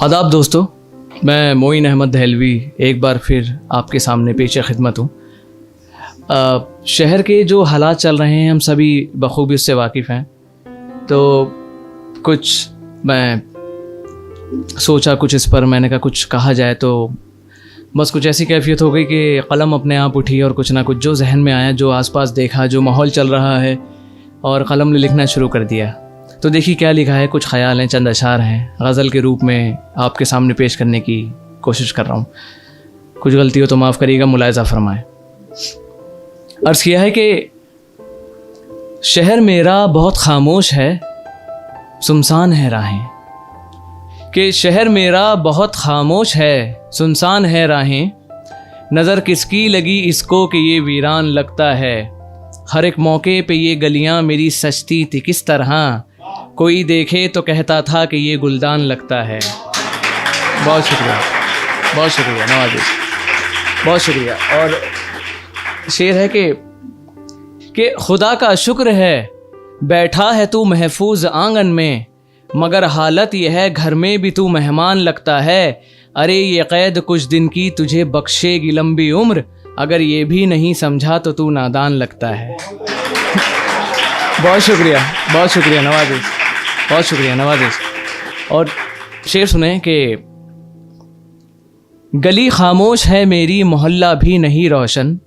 आदाब दोस्तों, मैं मोइन अहमद दहलवी एक बार फिर आपके सामने पेश खिदमत हूँ। शहर के जो हालात चल रहे हैं हम सभी बखूबी उससे वाकिफ़ हैं। तो कुछ मैं सोचा, कुछ इस पर मैंने कहा कुछ कहा जाए, तो बस कुछ ऐसी कैफियत हो गई कि कलम अपने आप उठी और कुछ ना कुछ जो जहन में आया, जो आसपास देखा, जो माहौल चल रहा है, और कलम ने लिखना शुरू कर दिया। तो देखिए क्या लिखा है, कुछ ख़याल हैं, चंद अशार हैं, गज़ल के रूप में आपके सामने पेश करने की कोशिश कर रहा हूँ। कुछ गलती हो तो माफ़ करिएगा, मुलायज़ा फरमाएं। अर्ज़ किया है कि शहर मेरा बहुत खामोश है, सुनसान है राहें, कि शहर मेरा बहुत खामोश है, सुनसान है राहें, नज़र किसकी लगी इसको कि ये वीरान लगता है, हर एक मौके पे ये गलियां मेरी सजती थी किस तरह, कोई देखे तो कहता था कि ये गुलदान लगता है। बहुत शुक्रिया, बहुत शुक्रिया नवाज़िश, बहुत शुक्रिया। और शेर है कि खुदा का शुक्र है बैठा है तू महफूज आंगन में, मगर हालत यह है घर में भी तू मेहमान लगता है, अरे ये कैद कुछ दिन की तुझे बख्शेगी लंबी उम्र, अगर ये भी नहीं समझा तो तू नादान लगता है। बहुत शुक्रिया, बहुत शुक्रिया नवाज़िश, बहुत शुक्रिया नवाज़िश। और शेर सुने कि गली खामोश है मेरी, मोहल्ला भी नहीं रोशन,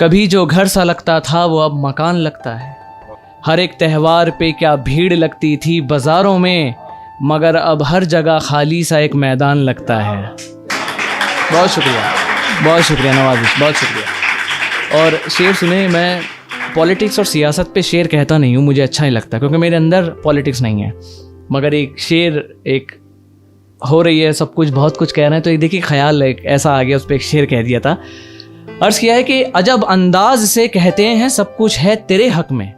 कभी जो घर सा लगता था वो अब मकान लगता है, हर एक त्यौहार पे क्या भीड़ लगती थी बाज़ारों में, मगर अब हर जगह खाली सा एक मैदान लगता है। बहुत शुक्रिया, बहुत शुक्रिया नवाज़िश, बहुत शुक्रिया। और शेर सुने, मैं पॉलिटिक्स और सियासत पे शेर कहता नहीं हूँ, मुझे अच्छा नहीं लगता क्योंकि मेरे अंदर पॉलिटिक्स नहीं है, मगर एक शेर एक हो रही है, सब कुछ बहुत कुछ कह रहे हैं, तो एक देखिए ख्याल एक ऐसा आ गया, उस पर एक शेर कह दिया था। अर्ज़ किया है कि अजब अंदाज से कहते हैं सब कुछ है तेरे हक में,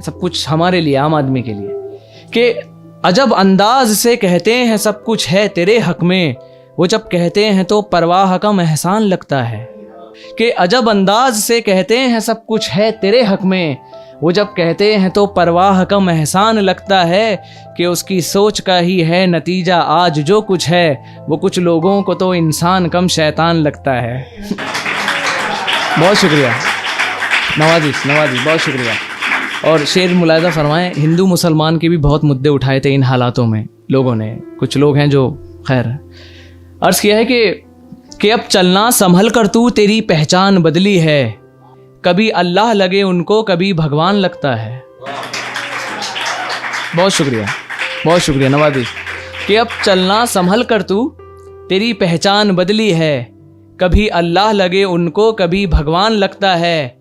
सब कुछ हमारे लिए, आम आदमी के लिए, कि अजब अंदाज से कहते हैं सब कुछ है तेरे हक में, वो जब कहते हैं तो परवाह का एहसान लगता है, कि अजब अंदाज से कहते हैं सब कुछ है तेरे हक में, वो जब कहते हैं तो परवाह का एहसान लगता है, कि उसकी सोच का ही है नतीजा आज जो कुछ है, वो कुछ लोगों को तो इंसान कम शैतान लगता है। बहुत शुक्रिया नवाज़िश, नवाज़िश, बहुत शुक्रिया। और शेर मुलायज़ा फरमाएं, हिंदू मुसलमान के भी बहुत मुद्दे उठाए थे इन हालातों में लोगों ने, कुछ लोग हैं जो खैर। अर्ज़ किया है कि अब चलना संभल कर तू तेरी पहचान बदली है, कभी अल्लाह लगे उनको कभी भगवान लगता है। बहुत शुक्रिया, बहुत शुक्रिया नवाज़िश। कि अब चलना संभल कर तू तेरी पहचान बदली है, कभी अल्लाह लगे उनको कभी भगवान लगता है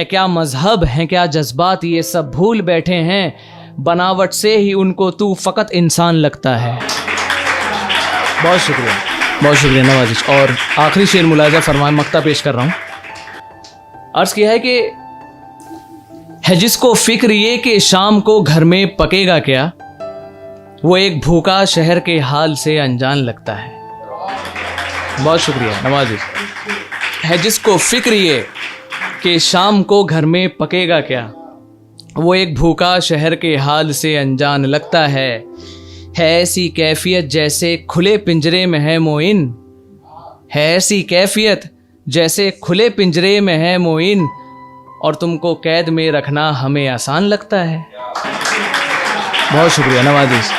क्या मजहब है क्या जज्बात ये सब भूल बैठे हैं, बनावट से ही उनको तू फ़कत इंसान लगता है। बहुत शुक्रिया, बहुत शुक्रिया नवाज़िश। और आखिरी शेर मुलाज़ा फरमाए, मक्ता पेश कर रहा हूँ। अर्ज़ किया है कि है जिसको फिक्र ये कि शाम को घर में पकेगा क्या, वो एक भूखा शहर के हाल से अनजान लगता है। बहुत शुक्रिया नवाज़िश। है जिसको फिक्र ये कि शाम को घर में पकेगा क्या, वो एक भूखा शहर के हाल से अनजान लगता है ऐसी कैफियत जैसे खुले पिंजरे में है मोइन, है ऐसी कैफियत जैसे खुले पिंजरे में है मोइन, और तुमको कैद में रखना हमें आसान लगता है। बहुत शुक्रिया नवाज़िश,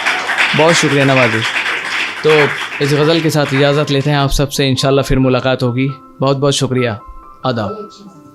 बहुत शुक्रिया नवाज़िश। तो इस गज़ल के साथ इजाज़त लेते हैं आप सबसे, इंशाल्लाह फिर मुलाकात होगी। बहुत बहुत शुक्रिया, आदाब।